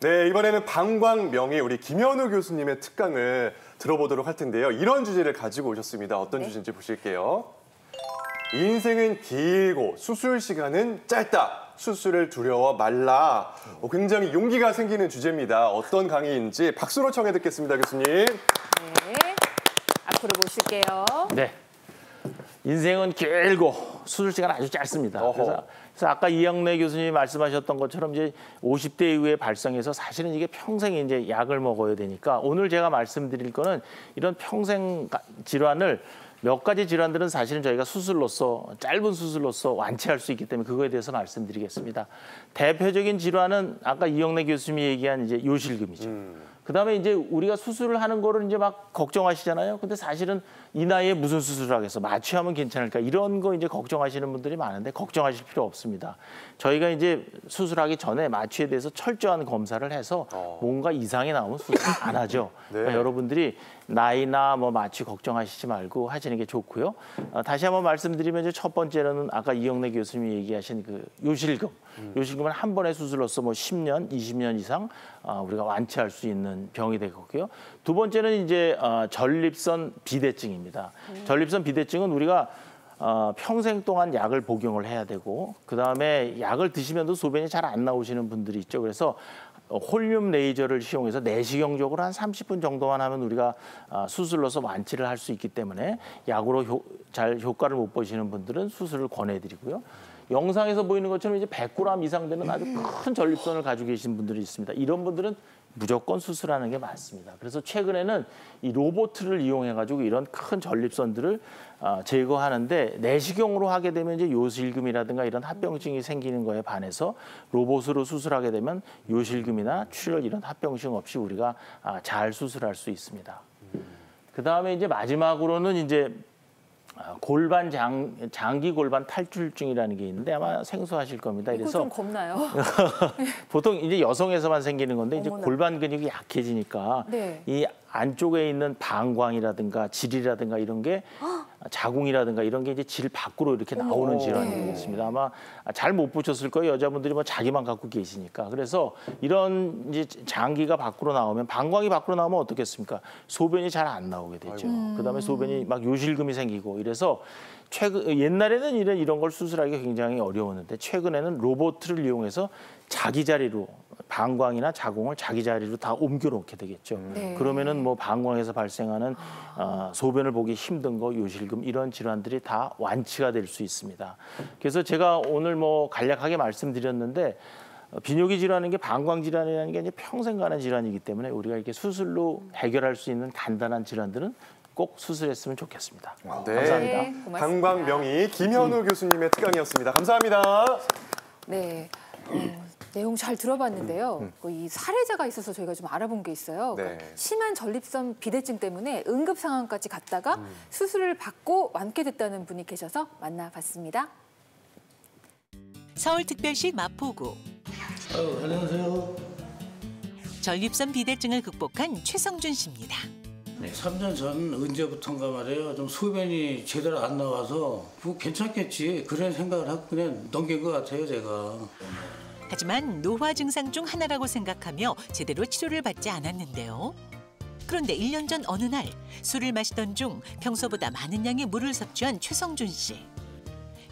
네, 이번에는 방광명의 우리 김현우 교수님의 특강을 들어보도록 할 텐데요. 이런 주제를 가지고 오셨습니다. 어떤 주제인지 보실게요. 인생은 길고 수술 시간은 짧다. 수술을 두려워 말라. 굉장히 용기가 생기는 주제입니다. 어떤 강의인지 박수로 청해 듣겠습니다, 교수님. 네, 앞으로 모실게요. 네, 인생은 길고 수술 시간 아주 짧습니다. 그래서 아까 이영래 교수님이 말씀하셨던 것처럼 이제 50대 이후에 발생해서 사실은 이게 평생 이제 약을 먹어야 되니까 오늘 제가 말씀드릴 거는 이런 평생 질환을 몇 가지 질환들은 사실은 저희가 수술로서 짧은 수술로서 완치할 수 있기 때문에 그거에 대해서 말씀드리겠습니다. 대표적인 질환은 아까 이영래 교수님이 얘기한 이제 요실금이죠. 그다음에 이제 우리가 수술을 하는 거를 이제 막 걱정하시잖아요. 근데 사실은 이 나이에 무슨 수술을 하겠어? 마취하면 괜찮을까? 이런 거 이제 걱정하시는 분들이 많은데 걱정하실 필요 없습니다. 저희가 이제 수술하기 전에 마취에 대해서 철저한 검사를 해서 뭔가 이상이 나오면 수술 안 하죠. 네. 그러니까 여러분들이 나이나 뭐 마취 걱정하시지 말고 하시는 게 좋고요. 다시 한번 말씀드리면 이제 첫 번째로는 아까 이영래 교수님이 얘기하신 그 요실금. 요실금은 한 번의 수술로서 뭐 10년, 20년 이상 우리가 완치할 수 있는 병이 되겠고요. 두 번째는 이제 전립선 비대증입니다. 전립선 비대증은 우리가 평생 동안 약을 복용을 해야 되고 그다음에 약을 드시면도 소변이 잘 안 나오시는 분들이 있죠. 그래서 홀륨 레이저를 이용해서 내시경적으로 한 30분 정도만 하면 우리가 수술로서 완치를 할 수 있기 때문에 약으로 잘 효과를 못 보시는 분들은 수술을 권해드리고요. 영상에서 보이는 것처럼 이제 100g 이상 되는 아주 큰 전립선을 가지고 계신 분들이 있습니다. 이런 분들은 무조건 수술하는 게 맞습니다. 그래서 최근에는 이 로봇을 이용해가지고 이런 큰 전립선들을 제거하는데 내시경으로 하게 되면 이제 요실금이라든가 이런 합병증이 생기는 거에 반해서 로봇으로 수술하게 되면 요실금이나 출혈 이런 합병증 없이 우리가 잘 수술할 수 있습니다. 그 다음에 이제 마지막으로는 이제 장기 골반 탈출증이라는 게 있는데 아마 생소하실 겁니다. 이거 그래서 좀 겁나요? 보통 이제 여성에서만 생기는 건데 이제 어머나. 골반 근육이 약해지니까 네. 이 안쪽에 있는 방광이라든가 질이라든가 이런 게 자궁이라든가 이런 게 이제 질 밖으로 이렇게 나오는 질환이 네. 되겠습니다. 아마 잘 못 보셨을 거예요. 여자분들이 뭐 자기만 갖고 계시니까. 그래서 이런 이제 장기가 밖으로 나오면 방광이 밖으로 나오면 어떻겠습니까? 소변이 잘 안 나오게 되죠. 그다음에 소변이 막 요실금이 생기고 이래서 옛날에는 이런 걸 수술하기가 굉장히 어려웠는데 최근에는 로봇을 이용해서 자기 자리로 방광이나 자궁을 자기 자리로 다 옮겨놓게 되겠죠. 네. 그러면은 뭐 방광에서 발생하는 소변을 보기 힘든 거, 요실금 이런 질환들이 다 완치가 될 수 있습니다. 그래서 제가 오늘 뭐 간략하게 말씀드렸는데 비뇨기 질환인 게 방광 질환이라는 게 이제 평생 가는 질환이기 때문에 우리가 이렇게 수술로 해결할 수 있는 간단한 질환들은 꼭 수술했으면 좋겠습니다. 네. 감사합니다. 네, 고맙습니다. 방광명의 김현우 교수님의 특강이었습니다. 감사합니다. 네. 내용 잘 들어봤는데요. 이 사례자가 있어서 저희가 좀 알아본 게 있어요. 네. 그러니까 심한 전립선 비대증 때문에 응급 상황까지 갔다가 수술을 받고 완쾌됐다는 분이 계셔서 만나봤습니다. 서울특별시 마포구. 안녕하세요. 전립선 비대증을 극복한 최성준 씨입니다. 3년 전 언제부턴가 말이에요. 좀 소변이 제대로 안 나와서 뭐 괜찮겠지 그런 생각을 하고 그냥 넘긴 것 같아요, 제가. 하지만 노화 증상 중 하나라고 생각하며 제대로 치료를 받지 않았는데요. 그런데 1년 전 어느 날 술을 마시던 중 평소보다 많은 양의 물을 섭취한 최성준 씨.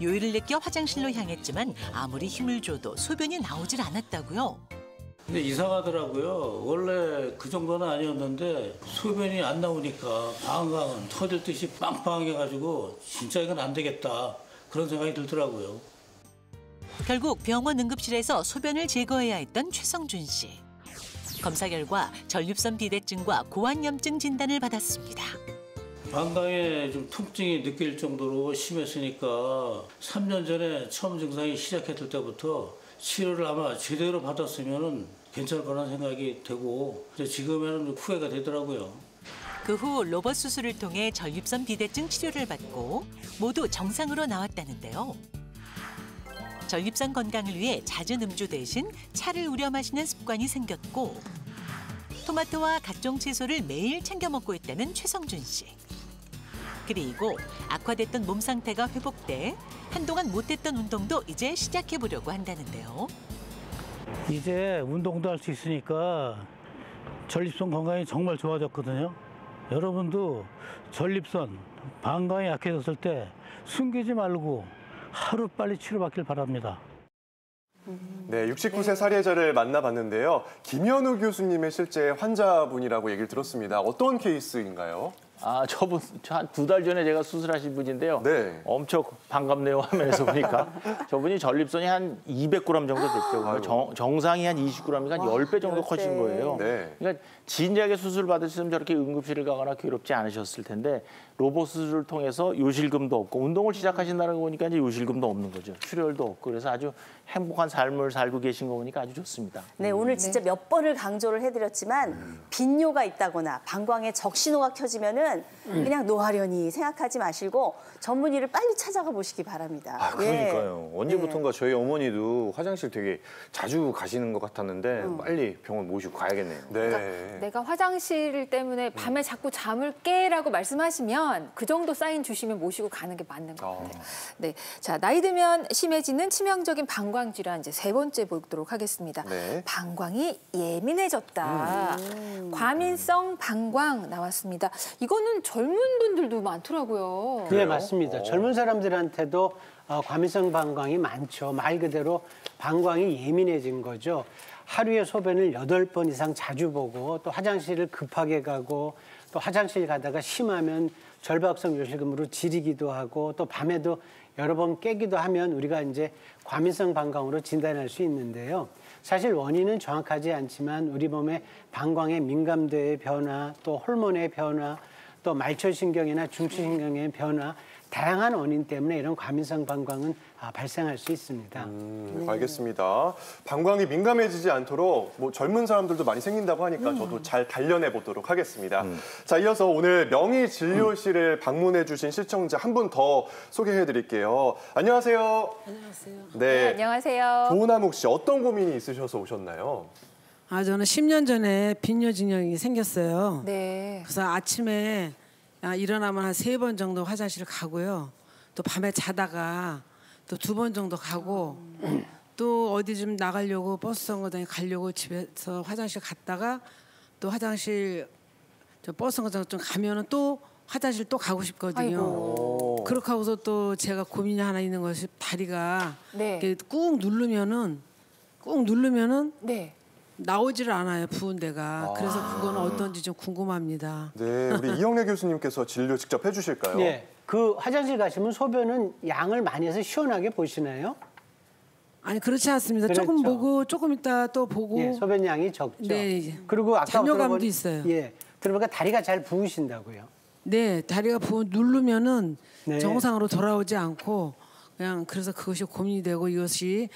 요일을 느껴 화장실로 향했지만 아무리 힘을 줘도 소변이 나오질 않았다고요. 근데 이상하더라고요. 원래 그 정도는 아니었는데 소변이 안 나오니까 방광은 터질 듯이 빵빵해가지고 진짜 이건 안 되겠다 그런 생각이 들더라고요. 결국 병원 응급실에서 소변을 제거해야 했던 최성준 씨. 검사 결과 전립선 비대증과 고환염증 진단을 받았습니다. 방광에 좀 통증이 느낄 정도로 심했으니까 3년 전에 처음 증상이 시작했을 때부터 치료를 아마 제대로 받았으면 괜찮을 거라는 생각이 되고 지금에는 후회가 되더라고요. 그 후 로봇 수술을 통해 전립선 비대증 치료를 받고 모두 정상으로 나왔다는데요. 전립선 건강을 위해 잦은 음주 대신 차를 우려 마시는 습관이 생겼고 토마토와 각종 채소를 매일 챙겨 먹고 있다는 최성준 씨. 그리고 악화됐던 몸 상태가 회복돼 한동안 못했던 운동도 이제 시작해보려고 한다는데요. 이제 운동도 할 수 있으니까 전립선 건강이 정말 좋아졌거든요. 여러분도 전립선, 방광이 약해졌을 때 숨기지 말고 하루빨리 치료받길 바랍니다. 네, 69세 사례자를 만나봤는데요. 김현우 교수님의 실제 환자분이라고 얘기를 들었습니다. 어떤 케이스인가요? 저분 한 2달 전에 제가 수술하신 분인데요. 네. 엄청 반갑네요 화면에서 보니까. 저분이 전립선이 한 200g 정도 됐죠. 정상이 한 20g이니까 한 10배 정도 커진 거예요. 네. 그러니까 진지하게 수술 받으시면 저렇게 응급실을 가거나 괴롭지 않으셨을 텐데 로봇 수술을 통해서 요실금도 없고 운동을 시작하신다는 거 보니까 이제 요실금도 없는 거죠. 출혈도 없고 그래서 아주 행복한 삶을 살고 계신 거 보니까 아주 좋습니다. 네, 오늘 진짜 몇 번을 강조를 해드렸지만 빈뇨가 있다거나 방광에 적신호가 켜지면은 그냥 노하려니 생각하지 마시고 전문의를 빨리 찾아가 보시기 바랍니다. 아, 그러니까요. 예. 언제부턴가 저희 어머니도 화장실 되게 자주 가시는 것 같았는데 빨리 병원 모시고 가야겠네요. 네. 내가 화장실 때문에 밤에 자꾸 잠을 깨라고 말씀하시면 그 정도 사인 주시면 모시고 가는 게 맞는 것 같아요. 네, 자 나이 들면 심해지는 치명적인 방광 질환 이제 3번째 보도록 하겠습니다. 네. 방광이 예민해졌다. 과민성 방광 나왔습니다. 이거는 젊은 분들도 많더라고요. 네, 맞습니다. 젊은 사람들한테도 과민성 방광이 많죠. 말 그대로 방광이 예민해진 거죠. 하루에 소변을 8번 이상 자주 보고 또 화장실을 급하게 가고 또 화장실 가다가 심하면 절박성 요실금으로 지리기도 하고 또 밤에도 여러 번 깨기도 하면 우리가 이제 과민성 방광으로 진단할 수 있는데요. 사실 원인은 정확하지 않지만 우리 몸의 방광의 민감도의 변화, 또 호르몬의 변화, 또 말초신경이나 중추신경의 변화, 다양한 원인 때문에 이런 과민성 방광은 발생할 수 있습니다. 알겠습니다. 방광이 민감해지지 않도록 뭐 젊은 사람들도 많이 생긴다고 하니까 저도 잘 단련해 보도록 하겠습니다. 자, 이어서 오늘 명의진료실을 방문해 주신 시청자 한 분 더 소개해 드릴게요. 안녕하세요. 안녕하세요. 네, 안녕하세요. 조은함욱 씨 어떤 고민이 있으셔서 오셨나요? 저는 10년 전에 빈뇨 증후군이 생겼어요. 네. 그래서 아침에 일어나면 한 3번 정도 화장실을 가고요. 또 밤에 자다가 또 2번 정도 가고 또 어디 좀 나가려고 버스 정거장에 가려고 집에서 화장실 갔다가 또 화장실 버스 정거장 좀 가면은 또 화장실 또 가고 싶거든요. 아이고. 그렇게 하고서 또 제가 고민이 하나 있는 것이 다리가 네. 이렇게 꾹 누르면은 네. 나오지를 않아요, 부은 데가. 그래서 그거는 어떤지 좀 궁금합니다. 네, 우리 이영래 교수님께서 진료 직접 해주실까요? 네, 그 화장실 가시면 소변은 양을 많이 해서 시원하게 보시나요? 아니 그렇지 않습니다. 그렇죠. 조금 보고 조금 있다 또 보고. 예, 소변량이 적죠. 네. 그리고 아까 잔뇨감도 있어요. 예, 들어보니까 다리가 잘 부으신다고요. 네, 다리가 누르면은 네. 정상으로 돌아오지 않고 그냥 그래서 그것이 고민이 되고 이것이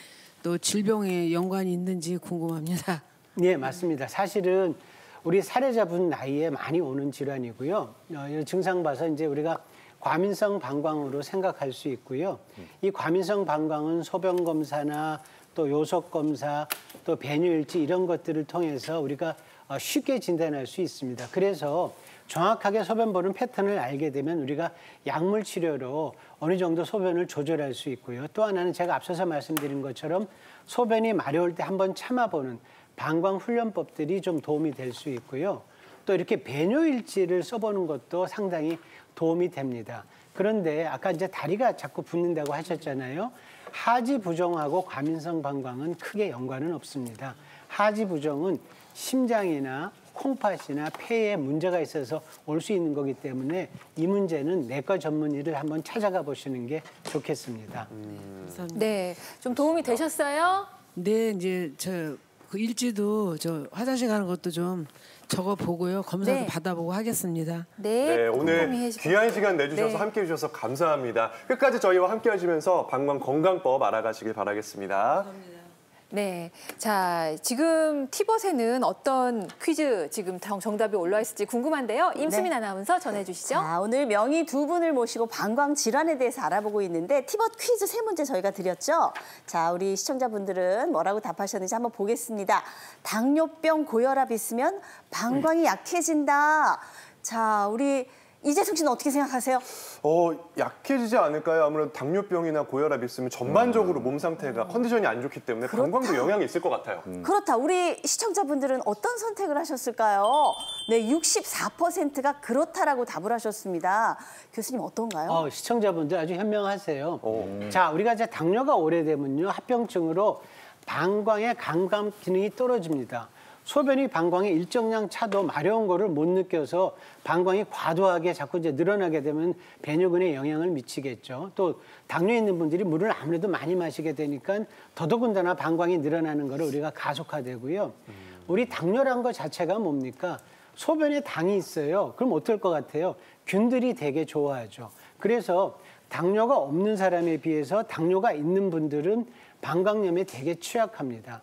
또 질병에 연관이 있는지 궁금합니다. 네, 맞습니다. 사실은 우리 사례자분 나이에 많이 오는 질환이고요. 이런 증상 봐서 이제 우리가 과민성 방광으로 생각할 수 있고요. 이 과민성 방광은 소변 검사나 또 요속 검사, 또 배뇨일지 이런 것들을 통해서 우리가 쉽게 진단할 수 있습니다. 그래서 정확하게 소변 보는 패턴을 알게 되면 우리가 약물 치료로 어느 정도 소변을 조절할 수 있고요. 또 하나는 제가 앞서서 말씀드린 것처럼 소변이 마려울 때 한번 참아보는 방광 훈련법들이 좀 도움이 될 수 있고요. 또 이렇게 배뇨일지를 써보는 것도 상당히 도움이 됩니다. 그런데 아까 이제 다리가 자꾸 붓는다고 하셨잖아요. 하지 부종하고 과민성 방광은 크게 연관은 없습니다. 하지 부종은 심장이나 콩팥이나 폐에 문제가 있어서 올 수 있는 거기 때문에 이 문제는 내과 전문의를 한번 찾아가 보시는 게 좋겠습니다. 감사합니다. 네, 좀 도움이 되셨어요? 네, 이제 그 일지도 화장실 가는 것도 좀 적어 보고요. 검사도 네. 받아보고 하겠습니다. 네, 네, 오늘 꼼꼼히 해주시고. 귀한 시간 내주셔서 네. 함께해 주셔서 감사합니다. 끝까지 저희와 함께 하시면서 방광 건강법 알아가시길 바라겠습니다. 네, 자 지금 티벗에는 어떤 퀴즈 지금 정답이 올라와 있을지 궁금한데요. 임수민 아나운서 전해주시죠. 자, 오늘 명의 2분을 모시고 방광 질환에 대해서 알아보고 있는데 티벗 퀴즈 3문제 저희가 드렸죠. 자, 우리 시청자분들은 뭐라고 답하셨는지 한번 보겠습니다. 당뇨병, 고혈압 있으면 방광이 약해진다. 자, 우리 이재승 씨는 어떻게 생각하세요? 약해지지 않을까요? 아무래도 당뇨병이나 고혈압이 있으면 전반적으로 몸 상태가 컨디션이 안 좋기 때문에 방광도 영향이 있을 것 같아요. 그렇다. 우리 시청자분들은 어떤 선택을 하셨을까요? 네, 64%가 그렇다라고 답을 하셨습니다. 교수님 어떤가요? 시청자분들 아주 현명하세요. 자, 우리가 이제 당뇨가 오래되면요, 합병증으로 방광의 감각 기능이 떨어집니다. 소변이 방광에 일정량 차도 마려운 거를 못 느껴서 방광이 과도하게 자꾸 이제 늘어나게 되면 배뇨근에 영향을 미치겠죠. 또 당뇨 있는 분들이 물을 아무래도 많이 마시게 되니까 더더군다나 방광이 늘어나는 거를 우리가 가속화되고요. 우리 당뇨란 것 자체가 뭡니까? 소변에 당이 있어요. 그럼 어떨 것 같아요? 균들이 되게 좋아하죠. 그래서 당뇨가 없는 사람에 비해서 당뇨가 있는 분들은 방광염에 되게 취약합니다.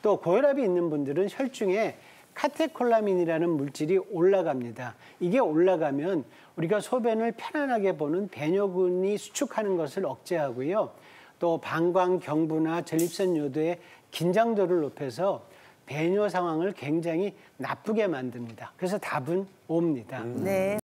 또 고혈압이 있는 분들은 혈중에 카테콜라민이라는 물질이 올라갑니다. 이게 올라가면 우리가 소변을 편안하게 보는 배뇨근이 수축하는 것을 억제하고요. 또 방광 경부나 전립선 요도의 긴장도를 높여서 배뇨 상황을 굉장히 나쁘게 만듭니다. 그래서 답은 O입니다. 네.